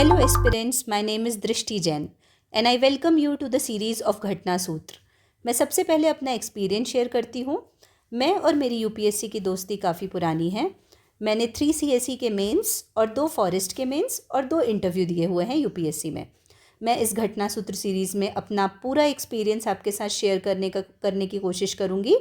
Hello aspirants, my name is Drishti Jain and I welcome you to the series of घटना सूत्र। मैं सबसे पहले अपना एक्सपीरियंस शेयर करती हूँ। मैं और मेरी यूपीएससी की दोस्ती काफ़ी पुरानी है। मैंने 3 सीएसई के मेंस और 2 फॉरेस्ट के मेंस और 2 इंटरव्यू दिए हुए हैं यूपीएससी में। मैं इस घटना सूत्र सीरीज़ में अपना पूरा एक्सपीरियंस आपके साथ शेयर करने की कोशिश करूँगी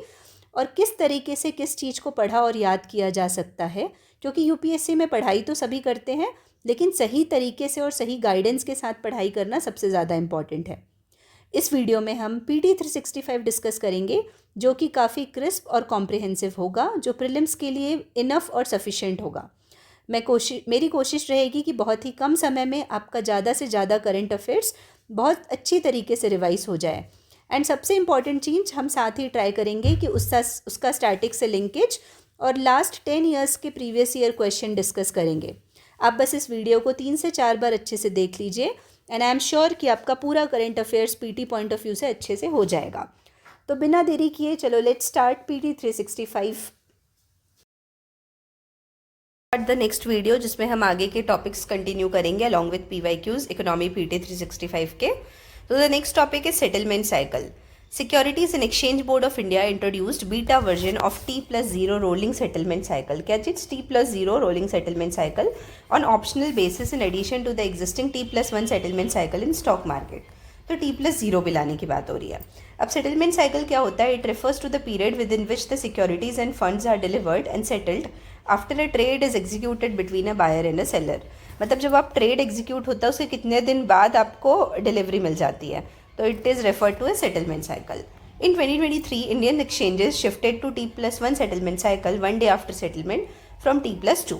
और किस तरीके से किस चीज़ को पढ़ा और याद किया जा सकता है, क्योंकि यूपीएससी में पढ़ाई तो सभी करते हैं लेकिन सही तरीके से और सही गाइडेंस के साथ पढ़ाई करना सबसे ज़्यादा इम्पॉर्टेंट है। इस वीडियो में हम पीटी 365 डिस्कस करेंगे जो कि काफ़ी क्रिस्प और कॉम्प्रिहेंसिव होगा, जो प्रीलिम्स के लिए इनफ और सफिशेंट होगा। मेरी कोशिश रहेगी कि बहुत ही कम समय में आपका ज़्यादा से ज़्यादा करंट अफेयर्स बहुत अच्छी तरीके से रिवाइज हो जाए। एंड सबसे इम्पॉर्टेंट चीज़ हम साथ ही ट्राई करेंगे कि उसका स्टैटिक से लिंकेज और लास्ट 10 ईयर्स के प्रीवियस ईयर क्वेश्चन डिस्कस करेंगे। आप बस इस वीडियो को 3 से 4 बार अच्छे से देख लीजिए एंड आई एम श्योर कि आपका पूरा current affairs PT point of view से अच्छे से हो जाएगा। तो बिना देरी किए चलो let's start PT 365 the next video, जिसमें हम आगे के टॉपिक्स कंटिन्यू करेंगे along with PYQs economy PT 365 के। तो the next topic is settlement cycle. Securities and Exchange Board of India introduced beta version of T+0 rolling settlement cycle. क्या चीज़ T+0 rolling settlement cycle on optional basis in addition to the existing T+1 settlement cycle in stock market. तो T+0 भी लाने की बात हो रही है। अब settlement cycle क्या होता है? It refers to the period within which the securities and funds are delivered and settled after a trade is executed between a buyer and a seller. मतलब जब आप ट्रेड एग्जीक्यूट होता है उसके कितने दिन बाद आपको डिलीवरी मिल जाती है, तो it is referred to as settlement cycle. In 2023, Indian exchanges shifted to T+1 settlement cycle one day after settlement from T+2.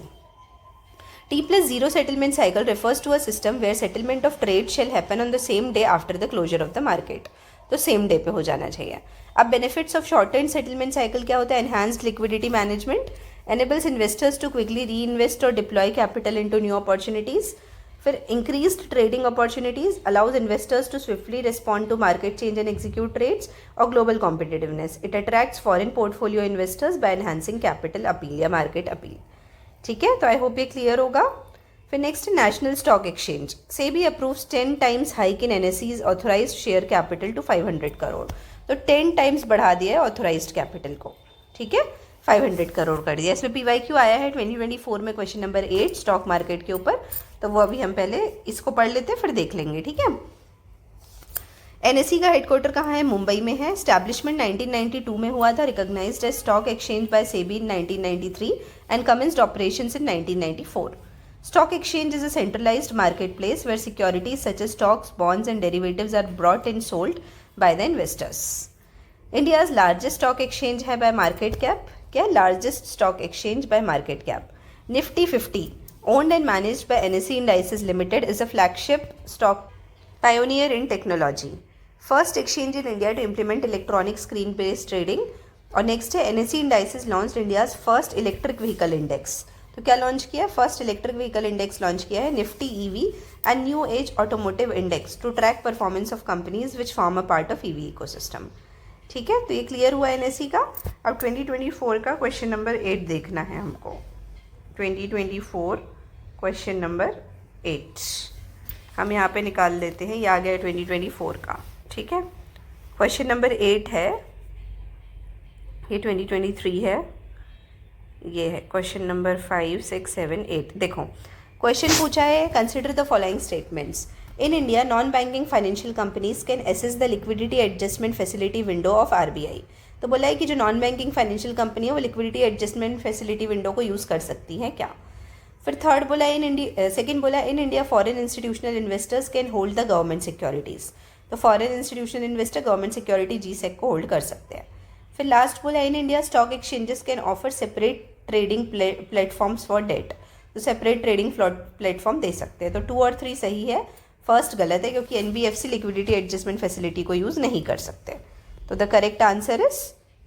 T+0 settlement cycle refers to a system where settlement of trade shall happen on the same day after the closure of the market. तो same day पे हो जाना चाहिए। अब benefits of short term settlement cycle क्या होता है? Enhanced liquidity management, enables investors to quickly reinvest or deploy capital into new opportunities. फिर increased trading opportunities, allows investors to swiftly respond to market change and execute trades, और global competitiveness, it attracts foreign portfolio investors by enhancing capital appeal या market appeal। ठीक है, तो I hope ये clear होगा। फिर next National Stock Exchange, SEBI approves 10 times hike in NSE's authorised share capital to 500 crore. तो 10 times बढ़ा दिया है ऑथोराइज्ड कैपिटल को, ठीक है, 500 करोड़ कर दिया। इसमें पीवाईक्यू आया है 2024 में क्वेश्चन नंबर 8 स्टॉक मार्केट के ऊपर, तो वो अभी हम पहले इसको पढ़ लेते हैं फिर देख लेंगे, ठीक है। एनएसई का हेडक्वार्टर कहाँ है? मुंबई में है। एस्टैब्लिशमेंट 1992 में हुआ था, recognised as stock exchange by SEBI in 1993 and commenced operations in 1994। Stock exchange is a centralized marketplace where securities such as stocks, bonds and derivatives are bought and sold by the investors. India's largest stock exchange है by market cap, क्या largest stock exchange by market cap. Nifty 50 owned and managed by NSE Indices Limited is a flagship stock pioneer in technology. First exchange in India to implement electronic screen based trading. और next है NSE Indices launched India's first electric vehicle index. तो क्या launch किया? First electric vehicle index launch किया है, Nifty EV and new age automotive index to track performance of companies which form a part of EV ecosystem. ठीक है, तो ये clear हुआ एनएसई का। अब 2024 का क्वेश्चन नंबर 8 देखना है हमको। 2024 क्वेश्चन नंबर 8 हम यहाँ पे निकाल लेते हैं, ये आ गया 2024 का, ठीक है। क्वेश्चन नंबर 8 है, ये 2023 है, ये है क्वेश्चन नंबर 5, 6, 7, 8। देखो क्वेश्चन पूछा है, consider the following statements. In India non banking financial companies can access the liquidity adjustment facility window of RBI. तो बोला है कि जो नॉन बैंकिंग फाइनेंशियल कंपनी है वो लिक्विडिटी एडजस्टमेंट फैसिलिटी विंडो को यूज़ कर सकती हैं क्या। फिर थर्ड बोला सेकेंड बोला in India foreign institutional investors can hold the government securities. तो foreign institutional investor government security GSec को होल्ड कर सकते हैं। फिर लास्ट बोला in India stock exchanges can offer separate trading platforms for debt. तो सेपरेट ट्रेडिंग प्लेटफॉर्म दे सकते हैं। तो 2 और 3 सही है, फर्स्ट गलत है क्योंकि एनबीएफसी लिक्विडिटी एडजस्टमेंट फैसिलिटी को यूज़ नहीं कर सकते। तो the correct answer is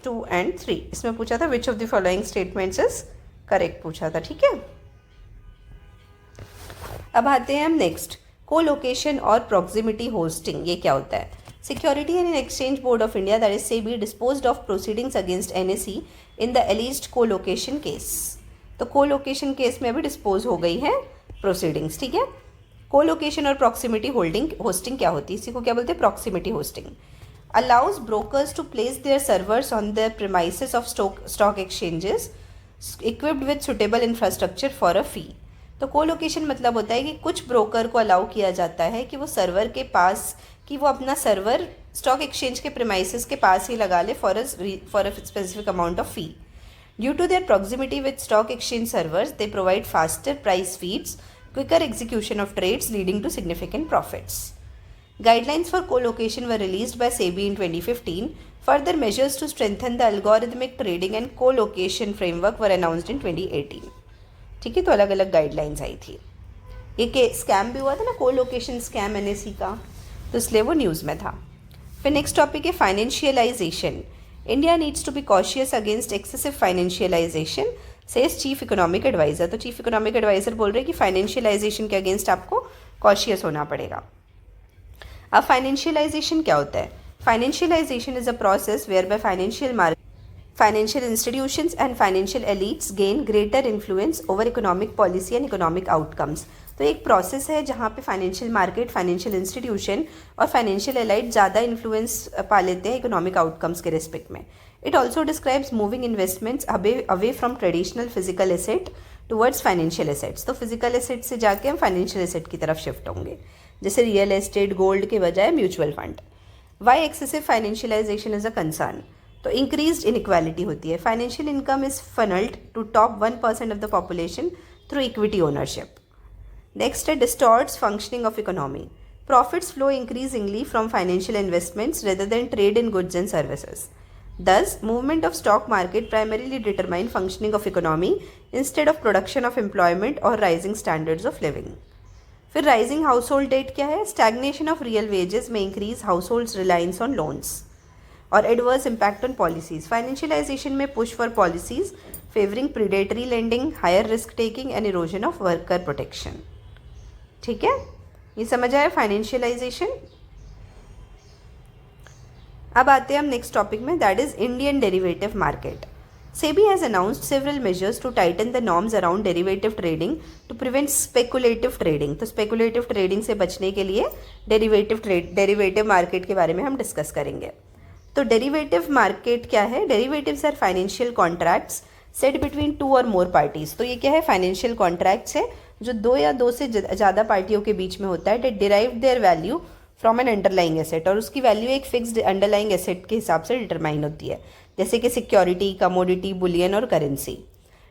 2 and 3। इसमें पूछा था विच of the following statements is correct पूछा था, ठीक है। अब आते हैं हम नेक्स्ट, कोलोकेशन और प्रॉक्सिमिटी होस्टिंग, ये क्या होता है। Security and Exchange Board of India, that is SEBI, disposed of proceedings against NSE in the alleged co-location case. तो co-location केस में भी डिस्पोज हो गई है प्रोसीडिंग्स, ठीक है। कोलोकेशन और प्रॉक्सिमिटी होस्टिंग क्या होती है, इसी को क्या बोलते हैं, proximity hosting. Allows brokers to place their servers on the premises of stock exchanges equipped with suitable infrastructure for a fee. तो कोलोकेशन मतलब होता है कि कुछ ब्रोकर को अलाउ किया जाता है कि वो सर्वर के पास, कि वो अपना सर्वर स्टॉक एक्सचेंज के प्रीमाइसेस के पास ही लगा ले for a specific amount of fee. Due to their proximity with stock exchange servers they provide faster price feeds, quicker execution of trades leading to significant profits. Guidelines for co-location were released by SEBI in 2015. Further measures to strengthen the algorithmic trading and co-location framework were announced in 2018. ठीक है, तो अलग अलग guidelines आई थी. ये scam भी हुआ था ना, को-लोकेशन स्कैम NSE का, तो इसलिए वो न्यूज़ में था. फिर नेक्स्ट टॉपिक है financialisation. India needs to be cautious against excessive financialisation, says chief economic adviser. तो चीफ इकोनॉमिक एडवाइजर बोल रहे हैं कि फाइनेंशियलाइजेशन के अगेंस्ट आपको कॉशियस होना पड़ेगा. अब फाइनेंशियलाइजेशन क्या होता है? Financialisation is a process whereby financial institutions and financial elites gain greater influence over economic policy and economic outcomes. तो एक प्रोसेस है जहाँ पे फाइनेंशियल मार्केट, फाइनेंशियल इंस्टीट्यूशन और फाइनेंशियल एलाइट ज़्यादा इन्फ्लुएंस पा लेते हैं इकोनॉमिक आउटकम्स के रिस्पेक्ट में. It also describes moving investments away from traditional physical asset towards financial assets. तो फिजिकल एसेट से जाके हम फाइनेंशियल एसेट की तरफ शिफ्ट होंगे, जैसे रियल एस्टेट, गोल्ड के बजाय mutual fund. Why excessive financialisation is a concern? तो इंक्रीज्ड इनइक्वालिटी होती है. Financial income is funnelled to top 1% of the population through equity ownership. Next है distorts functioning of economy. Profits flow increasingly from financial investments rather than trade in goods and services. Thus, movement of stock market primarily determine functioning of economy instead of production of employment or rising standards of living. फिर rising household debt क्या है? Stagnation of real wages may increase households' reliance on loans. और adverse impact on policies. Financialization में push for policies favoring predatory lending, higher risk taking and erosion of worker protection. ठीक है, ये समझ आया financialisation. अब आते हैं हम नेक्स्ट टॉपिक में, that is Indian derivative market. SEBI has announced several measures to tighten the norms around derivative trading to prevent speculative trading. तो स्पेकुलेटिव ट्रेडिंग से बचने के लिए डेरिवेटिव मार्केट के बारे में हम डिस्कस करेंगे. तो डेरिवेटिव मार्केट क्या है? Derivatives are financial contracts set between two और मोर पार्टीज. तो ये क्या है? फाइनेंशियल कॉन्ट्रैक्ट्स है जो दो या दो से ज़्यादा पार्टियों के बीच में होता है. That derive their value from an underlying asset, और उसकी वैल्यू एक फिक्स्ड अंडरलाइंग एसेट के हिसाब से डिटरमाइन होती है, जैसे कि सिक्योरिटी, कमोडिटी, बुलियन और currency.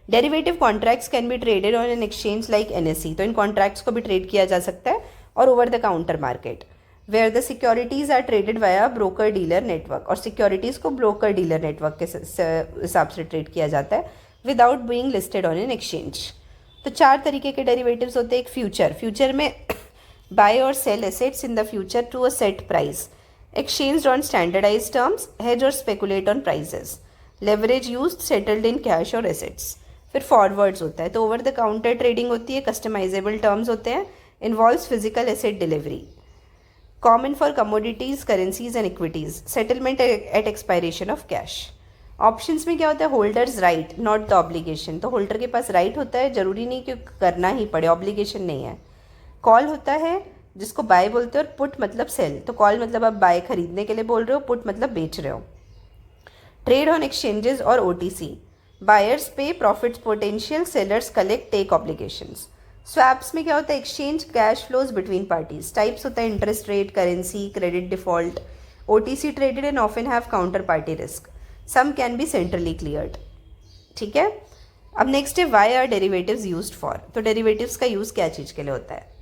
Derivative contracts can be traded on an exchange like NSE. तो इन कॉन्ट्रैक्ट्स को भी ट्रेड किया जा सकता है और over the counter market, where the securities are traded via broker dealer network. और सिक्योरिटीज़ को ब्रोकर डीलर नेटवर्क के हिसाब से ट्रेड किया जाता है without being listed on an exchange. तो चार तरीके के डेरिवेटिव्स होते हैं. एक फ्यूचर में buy or sell assets in the future to a set price, exchanged on standardized terms, hedge or speculate on prices. Leverage used, settled in cash or assets. फिर forwards होता है, तो over the counter trading होती है, customizable terms होते हैं, involves physical asset delivery. Common for commodities, currencies and equities. Settlement at expiration of cash. Options में क्या होता है? Holders right not the obligation. तो होल्डर के पास राइट होता है, जरूरी नहीं कि करना ही पड़े, ऑब्लिगेशन नहीं है. कॉल होता है जिसको बाय बोलते हैं, और पुट मतलब सेल. तो कॉल मतलब आप बाय खरीदने के लिए बोल रहे हो, पुट मतलब बेच रहे हो. ट्रेड ऑन एक्सचेंजेस और OTC. Buyers pay profits potential, sellers collect take obligations. Swaps में क्या होता है? Exchange cash flows between parties. Types होता है interest rate, currency, credit default. OTC traded and often have counter party risk. Some can be centrally cleared. ठीक है, अब next है why are derivatives used for. तो डेरिवेटिव्स का use क्या चीज़ के लिए होता है?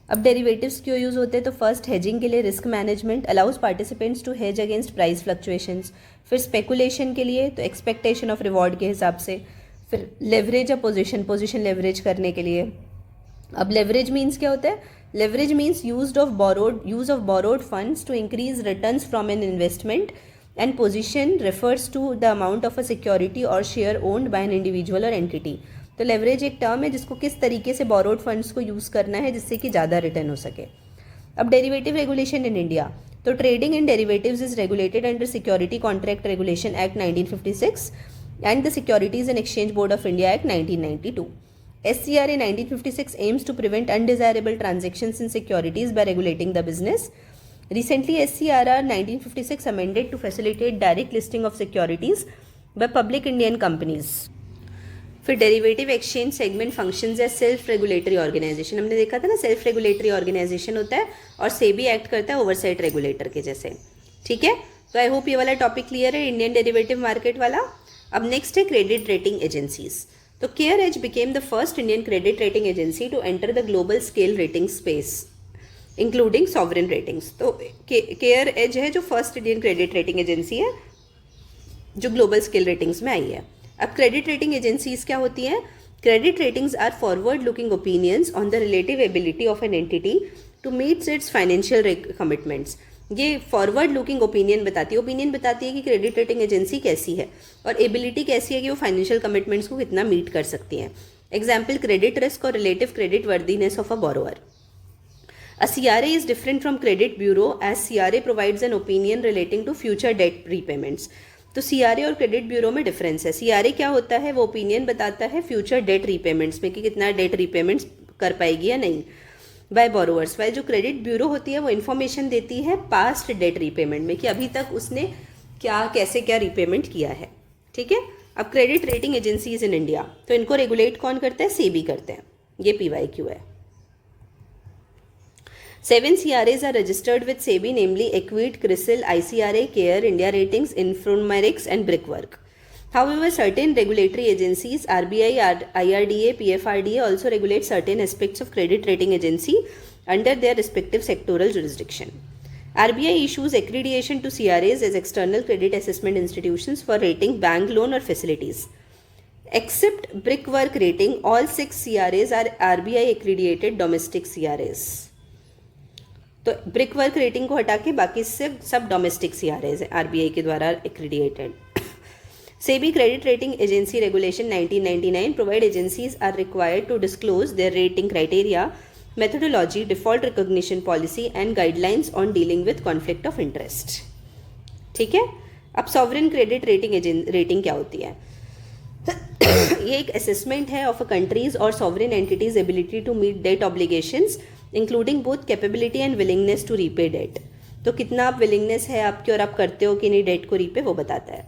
अब डेरिवेटिव्स क्यों यूज़ होते हैं? तो फर्स्ट हेजिंग के लिए, risk management, allows participants to hedge against price fluctuations. फिर स्पेकुलेशन के लिए, तो एक्सपेक्टेशन ऑफ रिवॉर्ड के हिसाब से. फिर लेवरेज अ पोजीशन लेवरेज करने के लिए. अब लेवरेज मीन्स क्या होता है? Leverage means use of borrowed funds to increase returns from an investment, and position refers to the amount of a security और share owned by an individual और entity. तो लेवरेज एक टर्म है जिसको किस तरीके से बोरोड फंड्स को यूज़ करना है जिससे कि ज़्यादा रिटर्न हो सके. अब डेरिवेटिव रेगुलेशन इन इंडिया. तो trading in derivatives is regulated under security contract regulation act 1956 and the securities and exchange board of India act 1992. SCRA 1956 aims to prevent undesirable transactions in securities by regulating the business. Recently, SCRR 1956 amended to facilitate direct listing of securities by public Indian companies. फिर derivative exchange segment functions या self regulatory organisation, हमने देखा था ना, self regulatory organisation होता है और SEBI act करता है ओवरसाइट रेगुलेटर के जैसे. ठीक है, तो आई होप ये वाला टॉपिक क्लियर है, इंडियन डेरिवेटिव मार्केट वाला. अब नेक्स्ट है क्रेडिट रेटिंग एजेंसीज. तो CareEdge became the first Indian credit rating agency to enter the global scale rating space, including sovereign ratings. तो CareEdge है जो first Indian credit rating agency है जो global scale ratings में आई है. अब क्रेडिट रेटिंग एजेंसीज क्या होती हैं? Credit ratings are forward looking opinions on the relative ability of an entity to meet its financial commitments. ये फॉरवर्ड लुकिंग ओपिनियन बताती है कि क्रेडिट रेटिंग एजेंसी कैसी है और एबिलिटी कैसी है कि वो फाइनेंशियल कमिटमेंट्स को कितना मीट कर सकती हैं. एग्जाम्पल, क्रेडिट रिस्क और relative credit worthiness of a borrower. A CRA is different from credit bureau as CRA provides an opinion relating to future debt repayments. तो CRA और क्रेडिट ब्यूरो में difference है. CRA क्या होता है? वो opinion बताता है फ्यूचर डेट रीपेमेंट्स में कि कितना डेट रीपेमेंट्स कर पाएगी या नहीं बाय बोरोवर्स. वाइल जो क्रेडिट ब्यूरो होती है वो इन्फॉर्मेशन देती है पास्ट डेट रीपेमेंट में कि अभी तक उसने कैसे क्या रीपेमेंट किया है. ठीक है, अब credit rating agencies in India, तो इनको रेगुलेट कौन करता है? सेबी करते हैं. ये PYQ है. 7 CRAs are registered with SEBI, namely Equit, CRISIL, ICRA, CARE, India Ratings, Infomerics, and Brickwork. However, certain regulatory agencies, RBI, IRDA, PFRDA, also regulate certain aspects of credit rating agency under their respective sectoral jurisdiction. RBI issues accreditation to CRAs as external credit assessment institutions for rating bank loan or facilities. Except Brickwork rating, all 6 CRAs are RBI accredited domestic CRAs. तो brick work rating को हटा के बाकी सब domestic CRAs हैं RBI के द्वारा accredited. SEBI credit rating agency regulation 1999 provide agencies are required to disclose their rating criteria, methodology, default recognition policy and guidelines on dealing with conflict of interest. ठीक है, अब सॉवरेन क्रेडिट रेटिंग क्या होती है? ये एक असेसमेंट है of a country's और sovereign entities ability to meet debt obligations including both capability and willingness to repay debt. तो कितना आप विलिंगनेस है आपकी और आप करते हो कि नहीं डेट को रीपे, वो बताता है.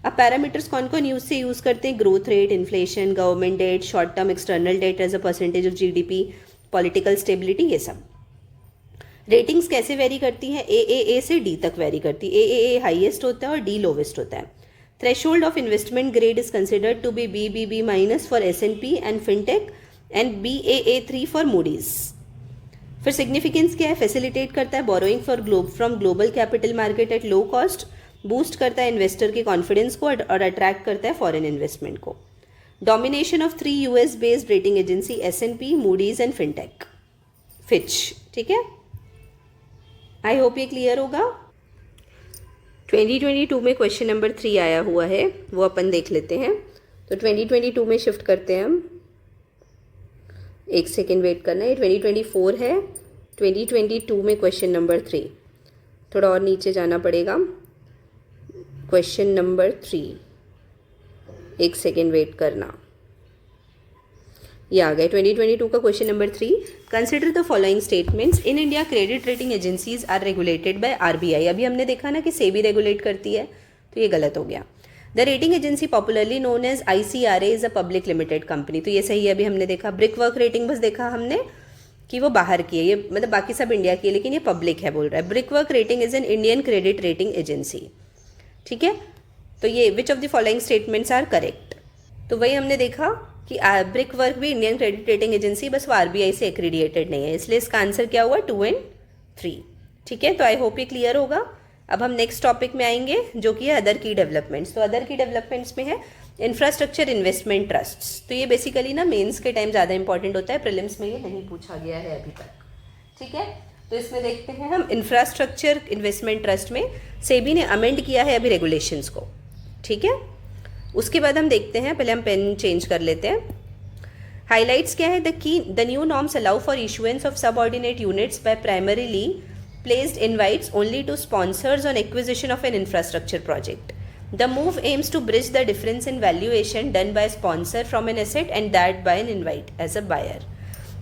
अब पैरामीटर्स कौन कौन यूज़ करते हैं? Growth rate, inflation, government debt, short term external debt as a percentage of GDP, political stability, ये सब. रेटिंग्स कैसे वेरी करती हैं? AAA से D तक वेरी करती है. AAA हाईएस्ट होता है और D लोवेस्ट होता है. Threshold of investment grade is considered to be BBB minus for S&P and fintech and Baa3 for Moody's. फिर सिग्निफिकेंस क्या है? फैसिलिटेट करता है borrowing from global capital market at low cost, boost करता है investor के कॉन्फिडेंस को और अट्रैक्ट करता है फॉरेन इन्वेस्टमेंट को. Domination of 3 US based rating agency S&P, Moody's and fintech, Fitch. ठीक है, आई होप ये क्लियर होगा. 2022 में क्वेश्चन नंबर 3 आया हुआ है, वो अपन देख लेते हैं. तो 2022 में शिफ्ट करते हैं हम. एक सेकेंड वेट करना है. 2024 है, 2022 में क्वेश्चन नंबर 3. थोड़ा और नीचे जाना पड़ेगा. क्वेश्चन नंबर 3, एक सेकेंड वेट करना. ये आ गए 2022 का question number 3. Consider the following statements. In India credit rating agencies are regulated by RBI. अभी हमने देखा ना कि सेबी रेगुलेट करती है, तो ये गलत हो गया. The rating agency popularly known as ICRA is a public limited company. तो ये सही है, अभी हमने देखा. ब्रिक वर्क रेटिंग बस देखा हमने कि वो बाहर की है, ये मतलब बाकी सब इंडिया की है लेकिन ये पब्लिक है बोल रहा है. Brickwork rating is an Indian credit rating agency. ठीक है, तो ये which of the following statements are correct. तो वही हमने देखा कि ब्रिक वर्क भी इंडियन क्रेडिट रेटिंग एजेंसी, बस वो RBI से एक्रीडिएटेड नहीं है, इसलिए इसका आंसर क्या हुआ? 2 and 3. ठीक है, तो आई होप ये क्लियर होगा. अब हम नेक्स्ट टॉपिक में आएंगे जो कि है अदर की डेवलपमेंट्स. तो अदर की डेवलपमेंट्स में है इंफ्रास्ट्रक्चर इन्वेस्टमेंट ट्रस्ट्स. तो ये बेसिकली ना मेंस के टाइम ज़्यादा इंपॉर्टेंट होता है, प्रीलिम्स में ये नहीं पूछा गया है अभी तक. ठीक है, तो इसमें देखते हैं हम इंफ्रास्ट्रक्चर इन्वेस्टमेंट ट्रस्ट में सेबी ने अमेंड किया है अभी रेगुलेशंस को. ठीक है, उसके बाद हम देखते हैं, पहले हम पेन चेंज कर लेते हैं. हाईलाइट्स क्या है? The new norms allow for issuance of subordinate units by primarily placed invites only to sponsors on acquisition of an infrastructure project. The move aims to bridge the difference in valuation done by sponsor from an asset and that by an invite as a buyer.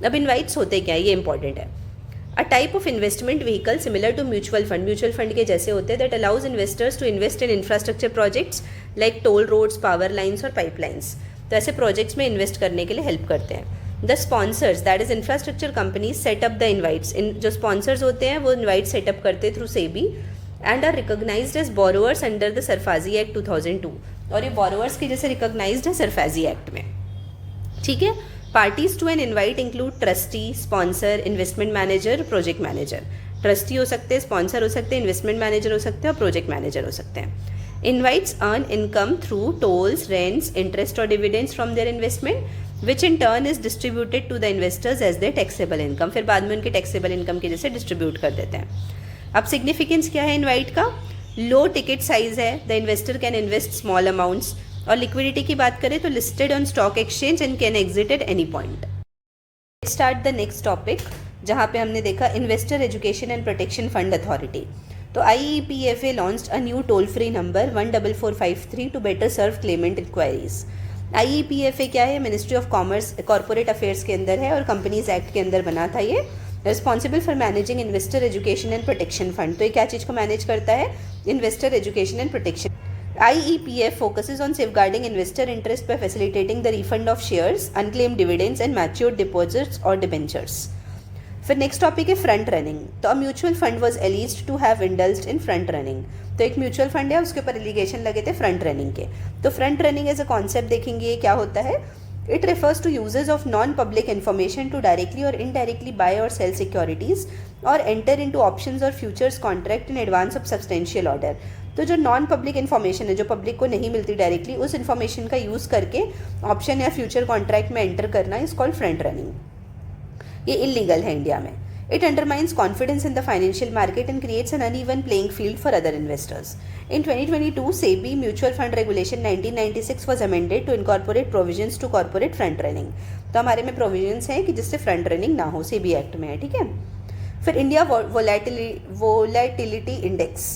अब invites होते क्या है, ये important है. A type of investment vehicle similar to mutual fund के जैसे होते हैं, that allows investors to invest in infrastructure projects like toll roads, power lines और pipelines. तो ऐसे प्रोजेक्ट्स में इन्वेस्ट करने के लिए हेल्प करते हैं. The sponsors that is infrastructure companies setup the invites. जो स्पॉन्सर्स होते हैं वो इन्वाइट सेटअप करते through SEBI and are recognised as borrowers under the SARFAESI act 2002. और ये बोरोवर्स की जैसे रिकॉग्नाइज्ड है सरफाजी एक्ट में. ठीक है. Parties to an InvIT include trustee, sponsor, investment manager, project manager. Trustee हो सकते हैं, स्पॉन्सर हो सकते हैं, इन्वेस्टमेंट मैनेजर हो सकते हैं और प्रोजेक्ट मैनेजर हो सकते हैं. Invites earn income through tolls, rents, interest or dividends from their investment, which in turn is distributed to the investors as their taxable income. फिर बाद में उनके taxable income के जैसे डिस्ट्रीब्यूट कर देते हैं. अब सिग्निफिकेंस क्या है इन्वाइट का? लो टिकट साइज है, the investor can invest small amounts. और लिक्विडिटी की बात करें तो listed on stock exchange and can exit at any point. Start the next topic जहाँ पे हमने देखा investor education and protection fund authority. तो IEPFA launched a new toll-free number 14453 to better serve claimant inquiries. IEPFA क्या है? Ministry of commerce corporate affairs के अंदर है और कंपनीज एक्ट के अंदर बना था. ये responsible for managing investor education and protection fund. तो ये क्या चीज़ को मैनेज करता है? Investor education and protection. IEPF focuses on safeguarding investor interest by facilitating the refund of shares, unclaimed dividends and matured deposits or debentures. फिर next topic है front running. तो a mutual fund was alleged to have indulged in front running. तो एक mutual fund है, उसके ऊपर allegation लगे थे फ्रंट रनिंग के. तो front running as a concept देखेंगे क्या होता है. It refers to uses of non public information to directly और इनडायरेक्टली बाय और सेल सिक्योरिटीज और एंटर इन टू ऑप्शंस और futures contract in advance of substantial order. तो जो नॉन पब्लिक इन्फॉर्मेशन है, जो पब्लिक को नहीं मिलती डायरेक्टली, उस इन्फॉर्मेशन का यूज़ करके ऑप्शन या फ्यूचर कॉन्ट्रैक्ट में एंटर करना इज कॉल्ड फ्रंट रनिंग. ये इलीगल है इंडिया में. It undermines confidence in the financial market and creates an uneven playing field for other investors. In 2022, SEBI Mutual Fund Regulation 1996 was amended to incorporate provisions to corporate front running. तो हमारे में provisions हैं कि जिससे front running ना हो, SEBI Act में है. ठीक है. फिर India Volatility Index.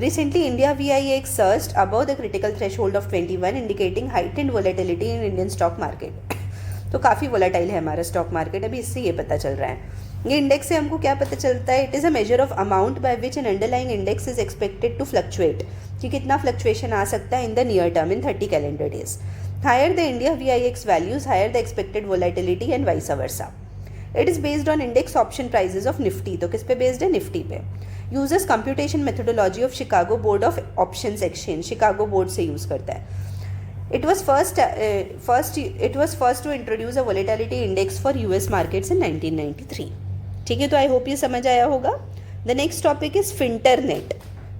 Recently, India VIX surged above the critical threshold of 21, indicating heightened volatility in Indian stock market. तो काफ़ी वोलेटाइल है हमारा स्टॉक मार्केट, अभी इससे ये पता चल रहा है. ये इंडेक्स से हमको क्या पता चलता है? It is a measure of amount by which an underlying index is expected to fluctuate. कि कितना फ्लक्चुएशन आ सकता है in the near term in 30 calendar days. Higher the India VIX values, higher the expected volatility and vice versa. It is based on index option prices of Nifty. तो किस पे based है? निफ्टी पे. Users computation methodology of Chicago Board of Options exchange. Chicago board से use करता है. It was first to introduce a volatility index for US markets in 1993. ठीक है. तो आई होप ये समझ आया होगा. The next topic is finternet.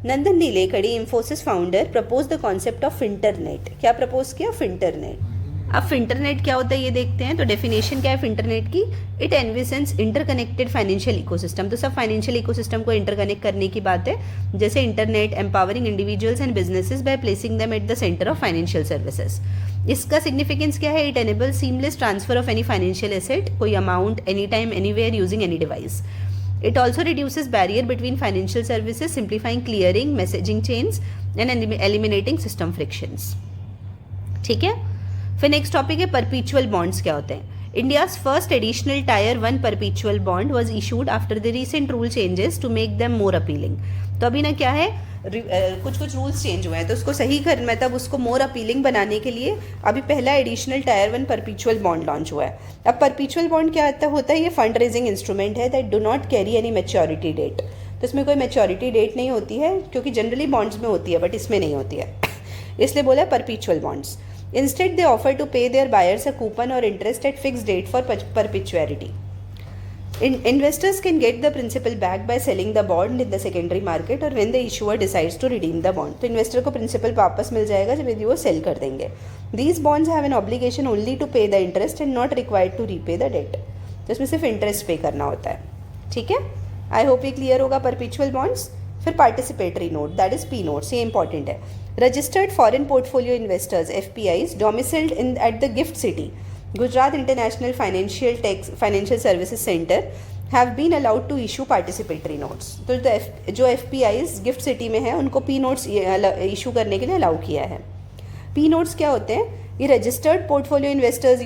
Nandan Nilekani, Infosys founder, propose the concept of finternet. क्या प्रपोज किया? फिंटरनेट. अब फिंटरनेट क्या होता है ये देखते हैं. तो डेफिनेशन क्या है फिंटरनेट की? It envisions interconnected financial ecosystem. तो सब फाइनेंशियल इकोसिस्टम को इंटरकनेक्ट करने की बात है. जैसे internet empowering individuals and businesses by placing them at the centre of financial services. इसका सिग्निफिकेंस क्या है? It enable seamless transfer of any financial asset, कोई amount, any time, anywhere, using any device. It also reduces barrier between financial services, simplifying clearing, messaging chains and eliminating system frictions. ठीक है. फिर next topic है परपीचुअल bonds क्या होते हैं. India's first additional tier 1 perpetual bond was issued after the recent rule changes to make them more appealing. तो अभी ना क्या है, कुछ रूल्स चेंज हुए हैं तो उसको सही कर मतलब उसको मोर अपीलिंग बनाने के लिए अभी पहला additional tier 1 perpetual bond launch हुआ है. अब परपीचुअल बॉन्ड क्या होता है? ये फंड रेजिंग इंस्ट्रूमेंट है that do not carry any maturity date. तो इसमें कोई मैच्योरिटी डेट नहीं होती है, क्योंकि जनरली बॉन्ड्स में होती है बट इसमें नहीं होती है, इसलिए बोला है परपीचुअल bonds. Instead, they offer to pay their buyers a coupon or interest at fixed date for perpetuity. Investors can get the principal back by selling the bond in the secondary market or when the issuer decides to redeem the bond. तो investor को principal वापस मिल जाएगा जब यदि वो sell कर देंगे. These bonds have an obligation only to pay the interest and not required to repay the debt. तो इसमें सिर्फ interest pay करना होता है. ठीक है. I hope ये clear होगा perpetual bonds. फिर participatory note that is P notes, ये इंपॉर्टेंट है. Registered foreign portfolio investors FPIs domiciled in at the GIFT City Gujarat international financial services centre have been allowed to issue participatory notes. तो जो FPIs gift city में है उनको P notes issue करने के लिए अलाउ किया है। P नोट्स क्या होते हैं? ये रजिस्टर्ड पोर्टफोलियो इन्वेस्टर्स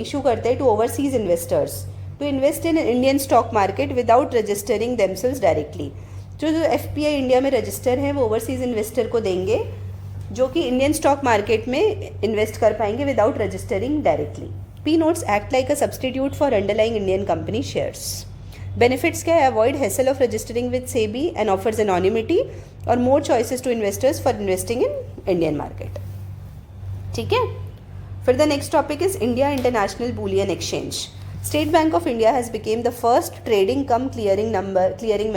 इशू करते हैं to overseas investors to invest in Indian stock market without registering themselves directly. जो FPI इंडिया में रजिस्टर हैं वो ओवरसीज इन्वेस्टर को देंगे जो कि इंडियन स्टॉक मार्केट में इन्वेस्ट कर पाएंगे without registering directly. P notes act like a substitute for underlying Indian company shares. Benefits क्या है? Avoid hassle of registering with SEBI and offers anonymity और more choices to investors for investing in Indian market. ठीक है? फिर the next topic is India International Bullion Exchange. State Bank of India has become the first trading cum clearing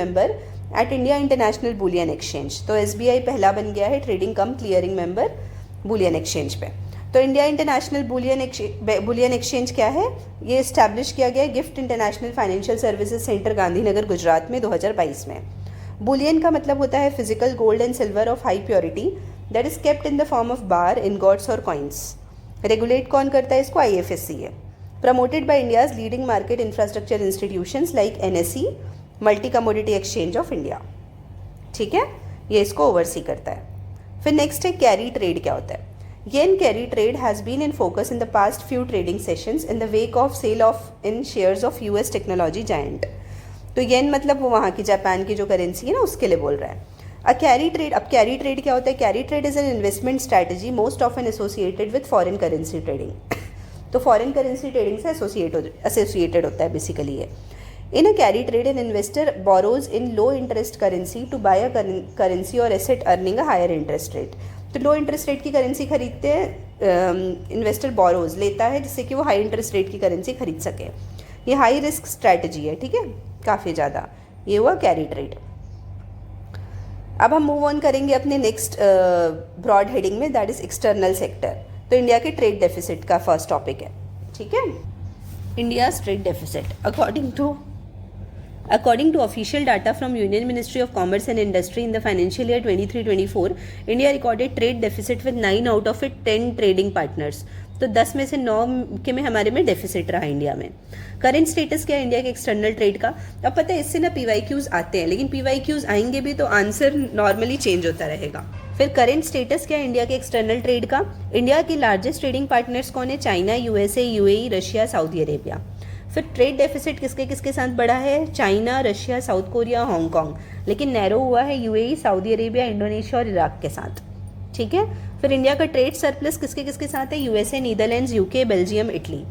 member at India International Bullion Exchange. तो SBI पहला बन गया है trading कम clearing member bullion exchange पे। तो India international bullion exchange क्या है? ये इस्टेब्लिश किया गया gift international financial services centre Gandhinagar Gujarat में 2022 में। बुलियन का मतलब होता है physical gold and silver of high purity that is kept in the form of bar, ingots और कॉइन्स। रेगुलेट कौन करता है इसको? IFSC है। Promoted by India's leading market infrastructure institutions like NSE, multi commodity exchange of India. ठीक है, ये इसको ओवरसी करता है। फिर नेक्स्ट है कैरी ट्रेड क्या होता है? Yen carry trade has been in focus in the past few trading sessions in the wake of sale in shares of US technology giant. तो येन मतलब वो वहाँ की जापान की जो करेंसी है ना उसके लिए बोल रहा है। कैरी ट्रेड, अब कैरी ट्रेड क्या होता है? Carry trade is an investment strategy most often associated with foreign currency trading. तो फॉरेन करेंसी ट्रेडिंग से एसोसिएटेड होता है बेसिकली ये। In a carry trade an investor borrows in low interest currency to buy a currency और asset earning a higher interest rate. तो low interest rate की currency खरीदते हैं इन्वेस्टर बोरोज लेता है जिससे कि वो हाई इंटरेस्ट रेट की करेंसी खरीद सके। ये हाई रिस्क स्ट्रैटेजी है, ठीक है, काफ़ी ज़्यादा। ये हुआ कैरी ट्रेड। अब हम मूव ऑन करेंगे अपने नेक्स्ट ब्रॉड हेडिंग में, दैट इज एक्सटर्नल सेक्टर। तो इंडिया के ट्रेड डेफिसिट का फर्स्ट टॉपिक है, ठीक है। India's trade deficit According to official data from Union Ministry of Commerce and Industry in the financial year 23-24, India recorded trade deficit with 9 out of its 10 trading partners. तो 10 में से 9 के में हमारे में डेफिसिट रहा इंडिया में। करंट स्टेटस क्या है इंडिया के एक्सटर्नल ट्रेड का? अब पता है इससे ना PYQs आते हैं, लेकिन PYQs आएंगे भी तो आंसर नॉर्मली चेंज होता रहेगा। फिर करंट स्टेटस क्या है इंडिया के एक्सटर्नल ट्रेड का? इंडिया के लार्जेस्ट ट्रेडिंग पार्टनर्स कौन है? China, USA, UAE, Russia, Saudi Arabia. फिर ट्रेड डेफिसिट किसके किसके साथ बढ़ा है? China, Russia, south Korea, Hong Kong, लेकिन नैरो हुआ है UAE, सऊदी अरेबिया, इंडोनेशिया और इराक के साथ, ठीक है। फिर इंडिया का ट्रेड सरप्लस किसके किसके साथ है? USA, Netherlands, UK, Belgium, Italy.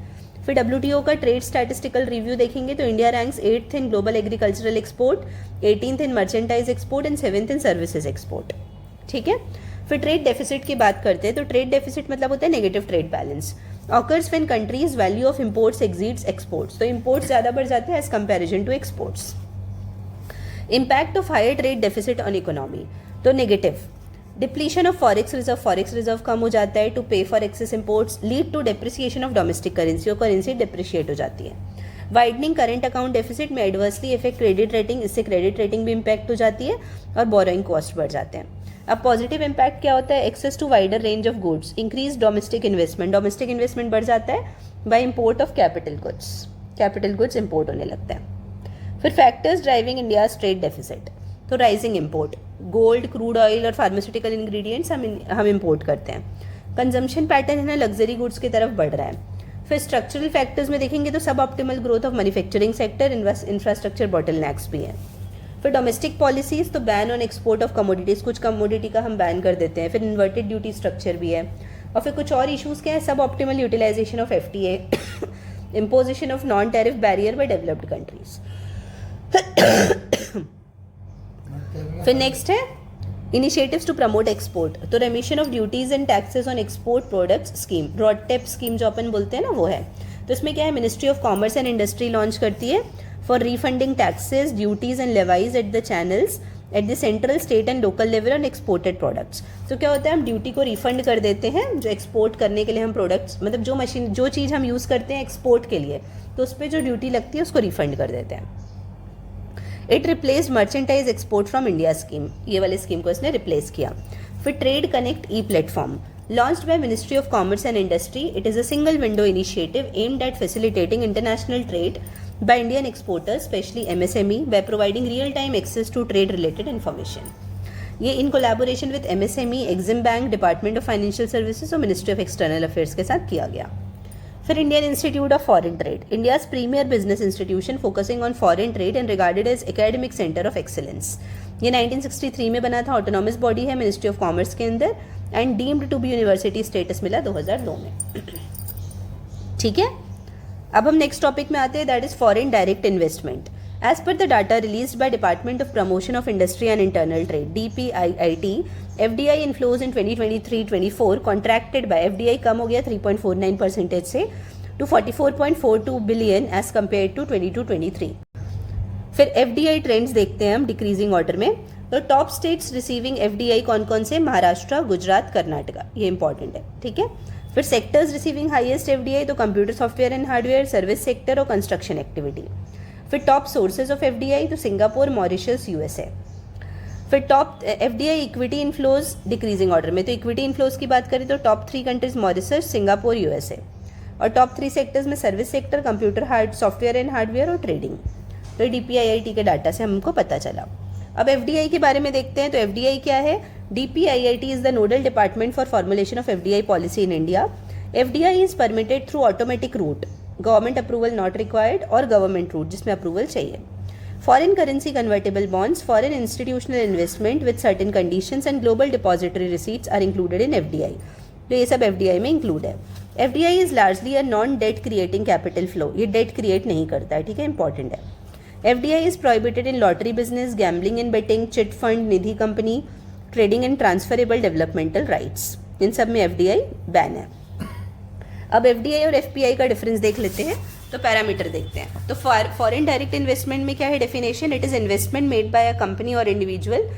फिर WTO का ट्रेड स्टैटिस्टिकल रिव्यू देखेंगे तो India ranks 8th in global agricultural export, 18th in merchandise export and 7th in services export, ठीक है। फिर ट्रेड डेफिसिट की बात करते हैं तो ट्रेड डेफिसिट मतलब होता है negative trade balance. Occurs when countries value of imports exceeds exports, तो इंपोर्ट्स ज़्यादा बढ़ जाते हैं as comparison to exports. Impact of higher trade deficit on economy, तो negative. Depletion of forex reserve कम हो जाता है to pay for excess imports, lead to depreciation of domestic currency, और करेंसी डिप्रिशिएट हो जाती है। वाइडनिंग करंट अकाउंट डेफिसिट में एडवर्सली इफेक्ट क्रेडिट रेटिंग, इससे क्रेडिट रेटिंग भी इम्पैक्ट हो जाती है और बोरोइंग कॉस्ट बढ़ जाते हैं। अब पॉजिटिव इम्पैक्ट क्या होता है? Access to wider range of goods, increase domestic investment बढ़ जाता है by import of capital goods import होने लगता है। फिर factors driving India's trade deficit, तो rising import, gold, crude oil और फार्मास्यूटिकल इंग्रेडिएंट्स हम इंपोर्ट करते हैं। कंजम्पशन पैटर्न है ना लग्जरी गुड्स की तरफ बढ़ रहा है। फिर स्ट्रक्चरल फैक्टर्स में देखेंगे तो सब optimal growth of manufacturing sector, infrastructure bottlenecks भी हैं। फिर डोमेस्टिक पॉलिसीज, तो ban on export of commodities, कुछ कमोडिटी का हम बैन कर देते हैं। फिर इन्वर्टेड ड्यूटी स्ट्रक्चर भी है। और फिर कुछ और इश्यूज़ क्या है? सब optimal utilization of FTA, imposition of non tariff barrier by developed countries. फिर नेक्स्ट है इनिशिएटिव्स टू प्रमोट एक्सपोर्ट, तो remission of duties and taxes on export products scheme, RODTEP scheme जो अपन बोलते हैं ना वो है। तो इसमें क्या है? Ministry of commerce and industry launch करती है for refunding taxes, duties and levies at the channels at the central, state and local level on exported products. तो क्या होता है? हम ड्यूटी को रिफंड कर देते हैं जो एक्सपोर्ट करने के लिए हम प्रोडक्ट्स, मतलब जो चीज़ हम यूज़ करते हैं एक्सपोर्ट के लिए, तो उस पर जो ड्यूटी लगती है उसको रिफंड कर देते हैं। It replace merchandise export from India scheme, ये वाली स्कीम को इसने रिप्लेस किया। फिर trade connect platform, launched by Ministry of Commerce and Industry. It is a single window initiative aimed at facilitating international trade by Indian exporters, especially MSME, by providing real-time access to trade-related information. ये in collaboration with MSME, Exim bank, department of financial services और ministry of external affairs के साथ किया गया. फिर Indian Institute of Foreign Trade, India's premier business institution focusing on foreign trade and regarded as academic centre of excellence. ये 1963 में बना था, ऑटोनॉमस बॉडी है मिनिस्ट्री ऑफ कॉमर्स के अंदर and deemed to be university status मिला 2002 में. ठीक है, अब हम नेक्स्ट टॉपिक में आते हैं, that is foreign direct investment. As per the data released by Department of Promotion of Industry and Internal Trade (DPIIT), FDI inflows in 2023-24 contracted by FDI कम हो गया 3.49% से to 44.42 billion as compared to 22-23. फिर FDI trends देखते हैं हम decreasing order में. तो top states receiving FDI कौन कौन से? महाराष्ट्र, गुजरात, कर्नाटका. ये इंपॉर्टेंट है. ठीक है, फिर सेक्टर्स रिसीविंग हाईएस्ट FDI तो computer software and hardware, service sector और कंस्ट्रक्शन एक्टिविटी. फिर टॉप सोर्सेज ऑफ FDI तो सिंगापुर, मॉरिशस, USA. फिर top FDI equity inflows decreasing order में. तो इक्विटी इनफ्लोज की बात करें तो top 3 countries Mauritius, Singapore, USA. और टॉप 3 सेक्टर्स में service sector, computer software and hardware और ट्रेडिंग. तो DPIIT के डाटा से हमको पता चला. अब FDI के बारे में देखते हैं. तो FDI क्या है? DPIIT is the nodal department for formulation of FDI policy in India. FDI is permitted through automatic route, government approval not required, और गवर्नमेंट रूट जिसमें अप्रूवल चाहिए. Foreign currency convertible bonds, foreign institutional investment with certain conditions and global depository receipts are included in FDI. तो ये सब FDI में include है. FDI is largely a non debt creating capital flow. ये debt create नहीं करता है. ठीक है, इंपॉर्टेंट है. FDI is prohibited in lottery business, gambling and betting, chit fund, Nidhi company, trading and transferable developmental rights. इन सब में FDI बैन है. अब FDI और FPI का डिफरेंस देख लेते हैं. तो पैरामीटर देखते हैं. तो फॉरेन डायरेक्ट इन्वेस्टमेंट में क्या है definition? It is investment made by a company और इंडिविजुअल